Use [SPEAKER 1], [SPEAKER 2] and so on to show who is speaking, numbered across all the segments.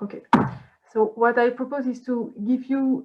[SPEAKER 1] Okay. So what I propose is to give you,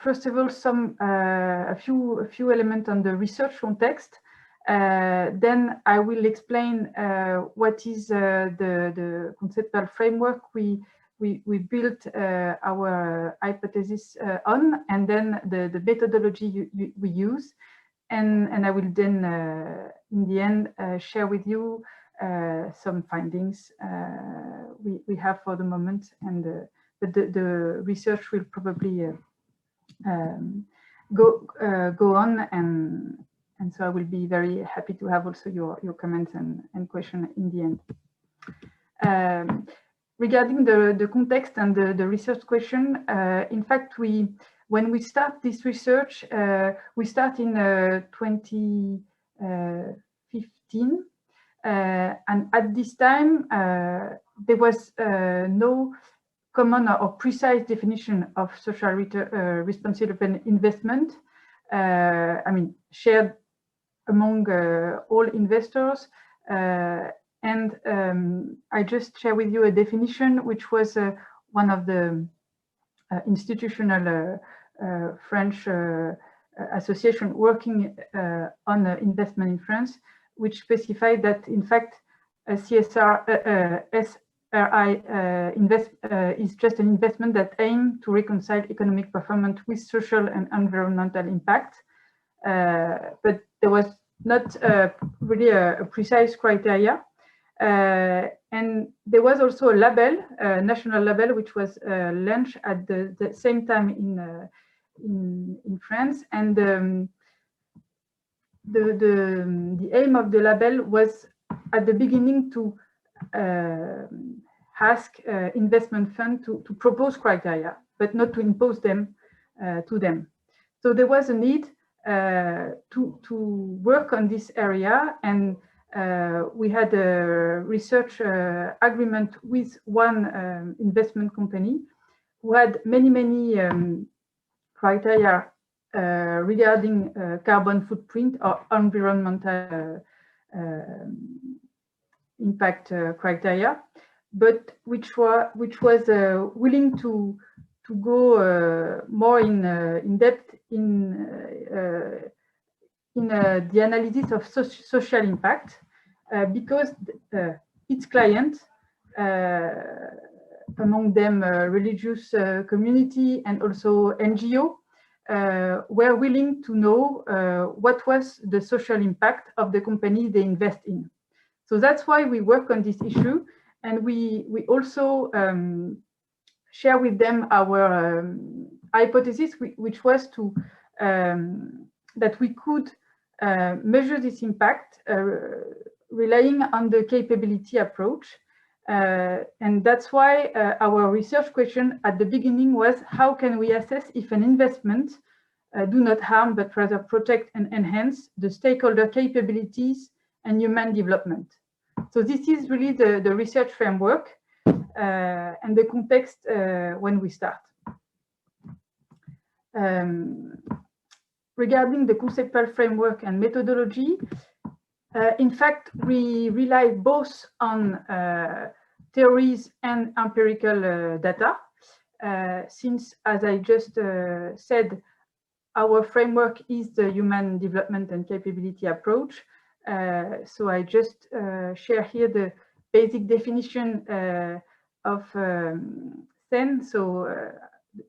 [SPEAKER 1] first of all, a few elements on the research context. Then I will explain what is the conceptual framework we built our hypothesis on, and then the methodology we use. And I will then, in the end, share with you some findings we have for the moment, and but the research will probably go on, and so I will be very happy to have also your comments and questions in the end. Regarding the context and the research question, in fact, when we start this research, we start in 2015. And at this time, there was no common or precise definition of social responsible investment. I mean, shared among all investors. And I just share with you a definition, which was one of the institutional French association working on investment in France, which specified that, in fact, a SRI is just an investment that aims to reconcile economic performance with social and environmental impact. But there was not really a precise criteria. And there was also a label, a national label, which was launched at the same time in France. And the aim of the label was at the beginning to ask investment fund to propose criteria, but not to impose them to them. So there was a need to work on this area, and we had a research agreement with one investment company who had many criteria regarding carbon footprint or environmental impact criteria, but which was willing to go more in depth in the analysis of social impact, because its clients, among them religious community and also NGO, were willing to know what was the social impact of the company they invest in. So that's why we work on this issue, and we also share with them our hypothesis, which was to that we could measure this impact relying on the capability approach. And that's why our research question at the beginning was, how can we assess if an investment do not harm but rather protect and enhance the stakeholder capabilities and human development? So this is really the research framework and the context when we start. Regarding the conceptual framework and methodology, in fact, we rely both on theories and empirical data, since, as I just said, our framework is the human development and capability approach. So I just share here the basic definition of SEN. So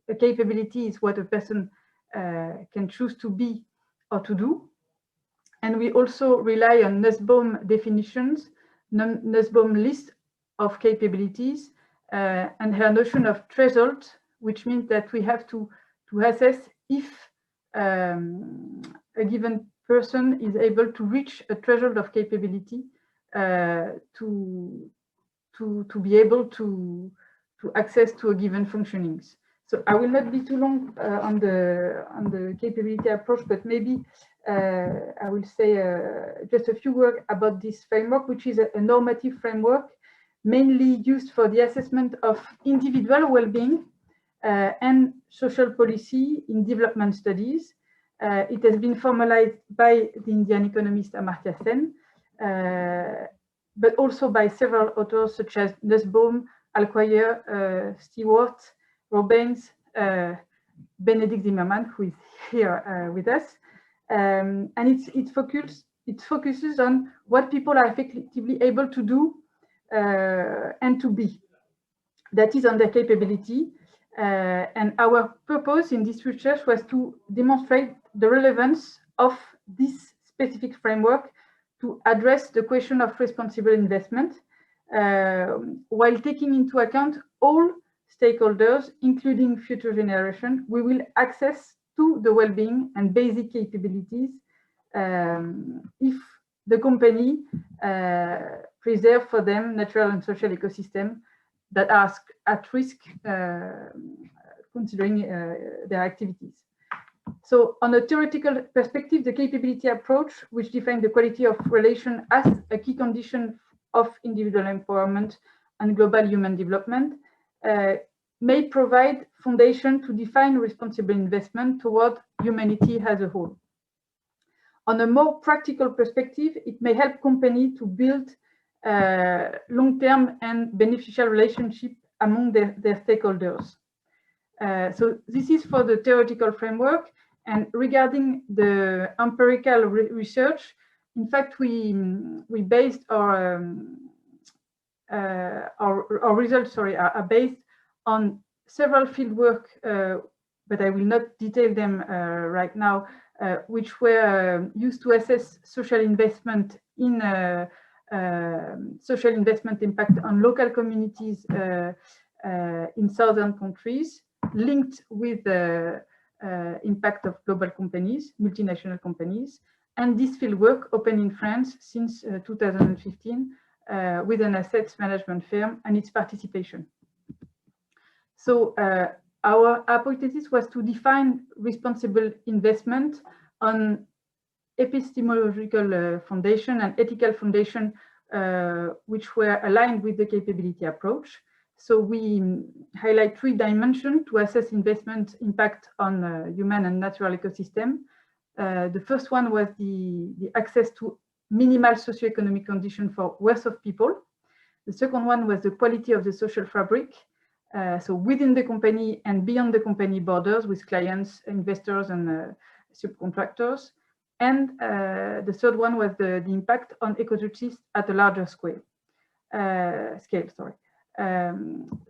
[SPEAKER 1] a capability is what a person can choose to be or to do. And we also rely on Nussbaum definitions, Nussbaum list of capabilities, and her notion of threshold, which means that we have to assess if a given person is able to reach a threshold of capability to be able to access to a given functionings. So I will not be too long on the capability approach, but maybe I will say just a few words about this framework, which is a normative framework mainly used for the assessment of individual well-being and social policy in development studies. It has been formalized by the Indian economist Amartya Sen, but also by several authors such as Nussbaum, Alquire, Stewart, Robbins, Benedict Zimmerman, who is here with us. And it focuses on what people are effectively able to do and to be. That is on their capability. And our purpose in this research was to demonstrate the relevance of this specific framework to address the question of responsible investment, while taking into account all stakeholders, including future generations. We will access to the well-being and basic capabilities if the company preserve for them natural and social ecosystem that are at risk considering their activities. So on a theoretical perspective, the capability approach, which defines the quality of relation as a key condition of individual empowerment and global human development, may provide foundation to define responsible investment toward humanity as a whole. On a more practical perspective, it may help companies to build long-term and beneficial relationship among their stakeholders. So this is for the theoretical framework. And regarding the empirical research, in fact, we based our results, are based on several fieldwork, but I will not detail them right now, which were used to assess social investment in social investment impact on local communities in southern countries, linked with the impact of global companies, multinational companies. And this fieldwork opened in France since 2015 with an assets management firm and its participation. So our hypothesis was to define responsible investment on epistemological foundation and ethical foundation, which were aligned with the capability approach. So we highlight 3 dimensions to assess investment impact on human and natural ecosystem. The first one was the access to minimal socioeconomic conditions for worth of people. The second one was the quality of the social fabric. So within the company and beyond the company borders with clients, investors, and subcontractors. And the third one was the impact on ecosystems at a larger scale.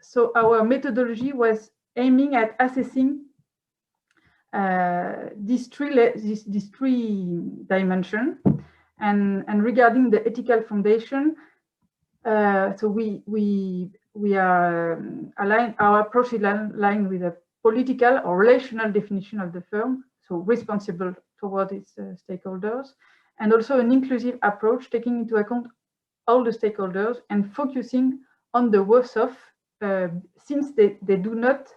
[SPEAKER 1] So our methodology was aiming at assessing these three dimensions, and regarding the ethical foundation. So we are aligned. Our approach is aligned with a political or relational definition of the firm, so responsible toward its stakeholders, and also an inclusive approach taking into account all the stakeholders and focusing on the worst off, since they do not,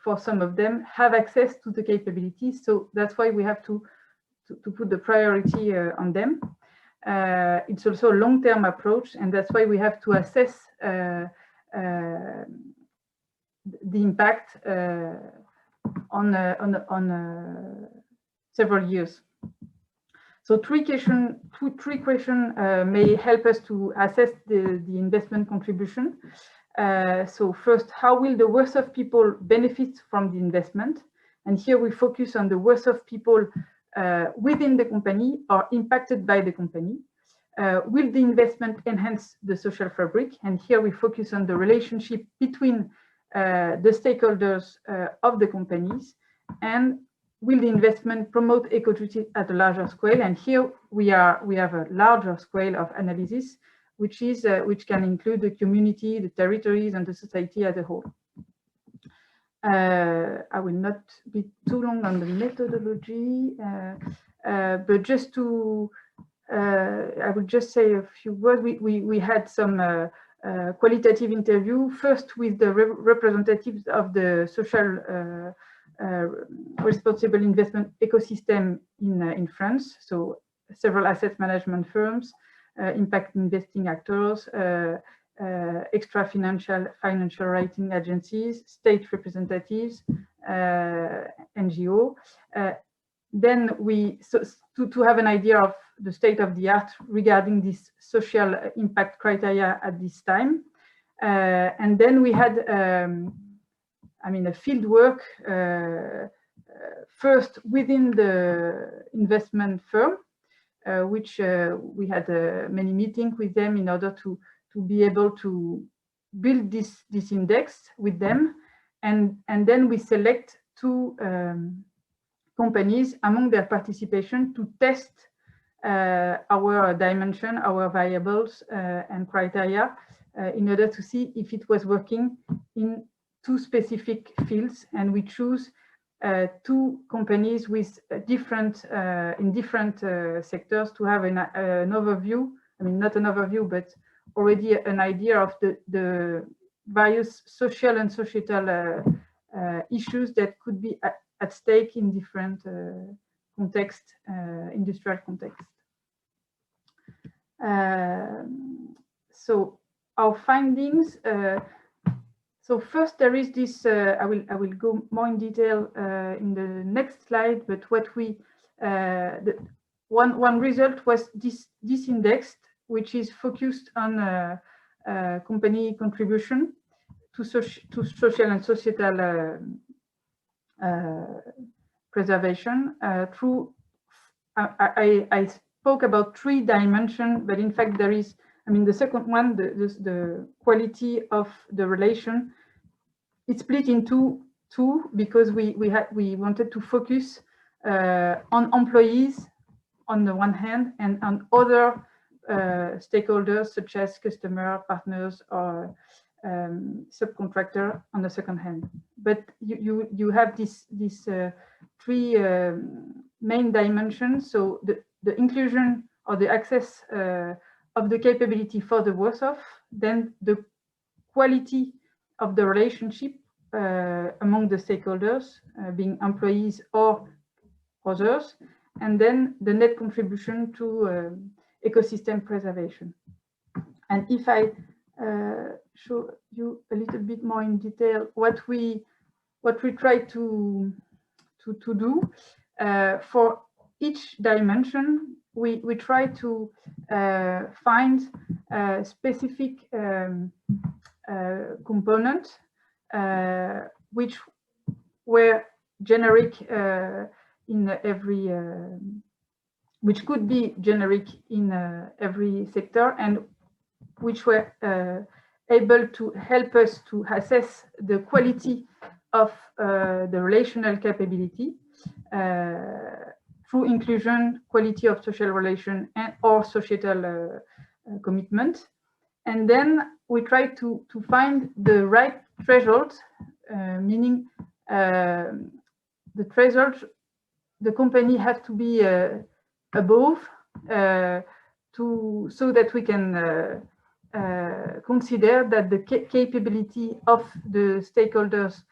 [SPEAKER 1] for some of them, have access to the capabilities. So that's why we have to put the priority on them. It's also a long-term approach, and that's why we have to assess the impact on several years. So three questions may help us to assess the investment contribution. So first, how will the worth of people benefit from the investment? And here we focus on the worth of people within the company or impacted by the company. Will the investment enhance the social fabric? And here we focus on the relationship between the stakeholders of the companies. And will the investment promote ecology at a larger scale? And here we have a larger scale of analysis, which can include the community, the territories, and the society as a whole. I will not be too long on the methodology, but just to, I will just say a few words. We had some qualitative interview, first with the representatives of the social responsible investment ecosystem in France. So several asset management firms, impact investing actors, extra financial rating agencies, state representatives, NGO. Then to have an idea of the state of the art regarding this social impact criteria at this time, And then we had, I mean, a field work first within the investment firm, which we had many meetings with them in order to be able to build this index with them, and then we select 2 companies among their participation to test our dimension, our variables and criteria in order to see if it was working in 2 specific fields. And we choose 2 companies with different in different sectors to have an overview. I mean, not an overview, but already an idea of the various social and societal issues that could be at stake in different context, industrial context. So our findings. So first, there is this. I will go more in detail in the next slide. But what we one result was this index, which is focused on company contribution to social and societal preservation through. I spoke about 3 dimensions, but in fact there is. I mean, the second one, the quality of the relation, it's split into 2 because we wanted to focus on employees on the one hand and on other stakeholders such as customer, partners, or subcontractor on the second hand. But you have these 3 main dimensions. So the inclusion or the access of the capability for the worse off, then the quality of the relationship among the stakeholders, being employees or others, and then the net contribution to ecosystem preservation. And if I show you a little bit more in detail what we try to do for each dimension, we try to find a specific component which were generic in every, which could be generic in every sector, and which were able to help us to assess the quality of the relational capability through inclusion, quality of social relation, and or societal commitment. And then we try to find the right threshold, meaning the threshold the company has to be above so that we can consider that the capability of the stakeholders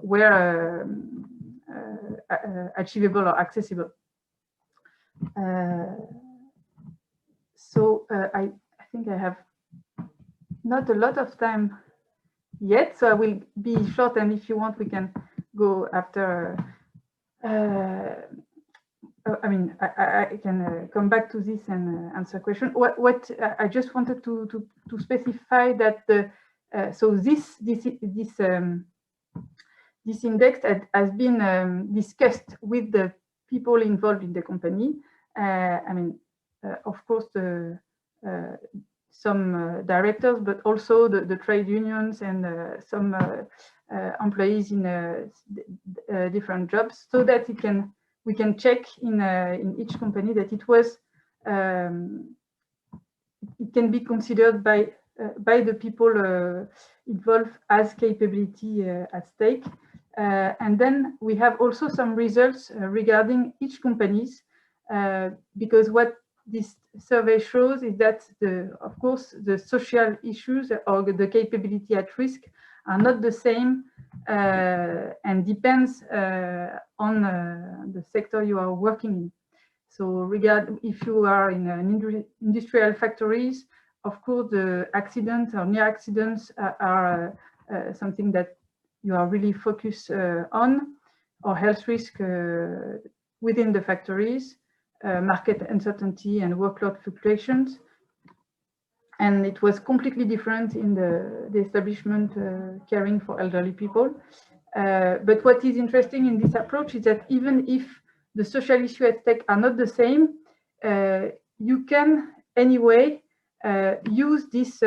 [SPEAKER 1] were achievable or accessible. So I think I have not a lot of time yet, so I will be short, and if you want we can go after. I mean, I can come back to this and answer question. What I just wanted to specify that the so this index has been discussed with the people involved in the company. I mean, of course, some directors, but also the trade unions and some employees in different jobs, so that we can check in each company that it was it can be considered by the people involved as capability at stake. And then we have also some results regarding each companies, because what this survey shows is that of course the social issues or the capability at risk are not the same and depends on the sector you are working in. So if you are in an industrial factories, of course the accidents or near accidents are something that you are really focused on, or health risk within the factories, market uncertainty and workload fluctuations. and it was completely different in the establishment caring for elderly people. But what is interesting in this approach is that even if the social issues at stake are not the same, you can anyway use this,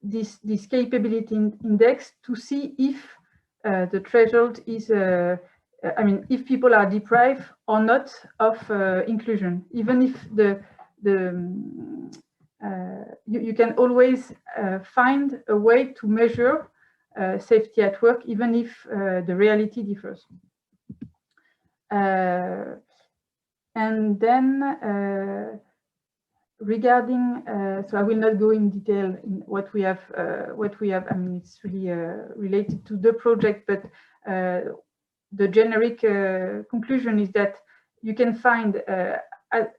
[SPEAKER 1] this capability index to see if the threshold is, if people are deprived or not of inclusion, even if you can always find a way to measure safety at work, even if the reality differs. And then regarding, so I will not go in detail in what we have. It's really related to the project, but the generic conclusion is that you can find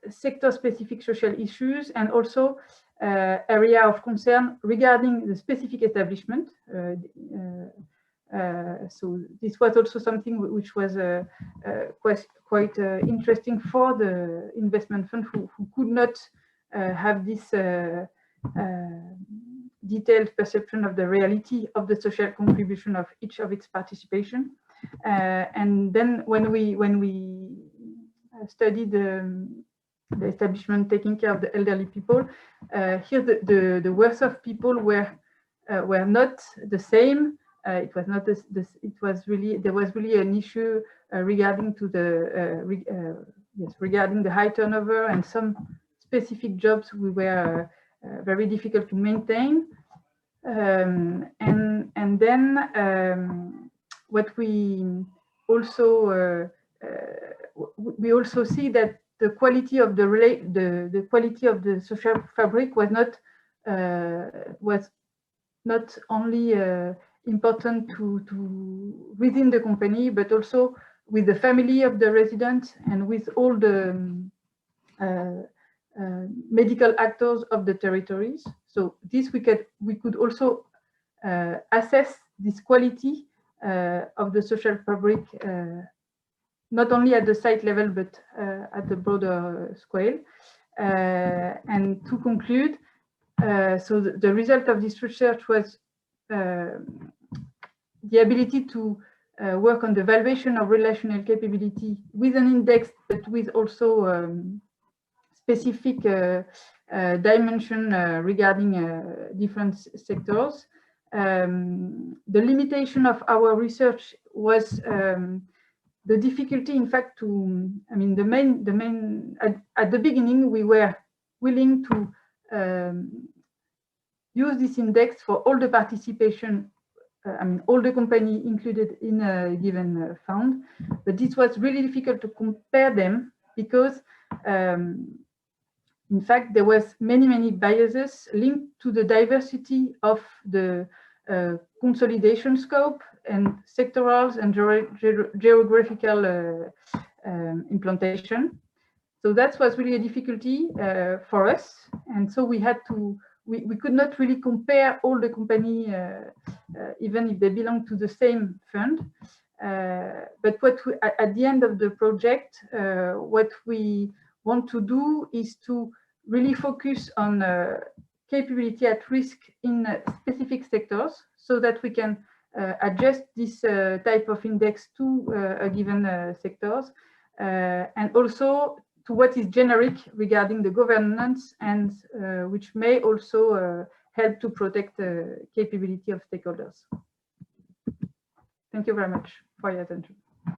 [SPEAKER 1] sector-specific social issues and also area of concern regarding the specific establishment. So this was also something which was quite interesting for the investment fund who could not have this detailed perception of the reality of the social contribution of each of its participation. And then when we studied the establishment taking care of the elderly people, here the worth of people were not the same. It was not this. It was really, there was really an issue regarding to the regarding the high turnover, and some specific jobs we were very difficult to maintain. And then what we also see that the quality of the quality of the social fabric was not only important to within the company, but also with the family of the residents and with all the medical actors of the territories. So this we could also assess this quality of the social fabric, not only at the site level, but at the broader scale. And to conclude, so the result of this research was the ability to work on the valuation of relational capability with an index, but with also specific dimension regarding different sectors. The limitation of our research was the difficulty, in fact, to, the main at the beginning, we were willing to use this index for all the participation, all the company included in a given fund, but this was really difficult to compare them because, in fact, there was many biases linked to the diversity of the consolidation scope and sectoral and geographical implantation. So that was really a difficulty for us, and so we had to. We could not really compare all the company, even if they belong to the same fund. But what at the end of the project, what we want to do is to really focus on capability at risk in specific sectors, so that we can adjust this type of index to a given sectors, and also to what is generic regarding the governance, and which may also help to protect the capability of stakeholders. Thank you very much for your attention.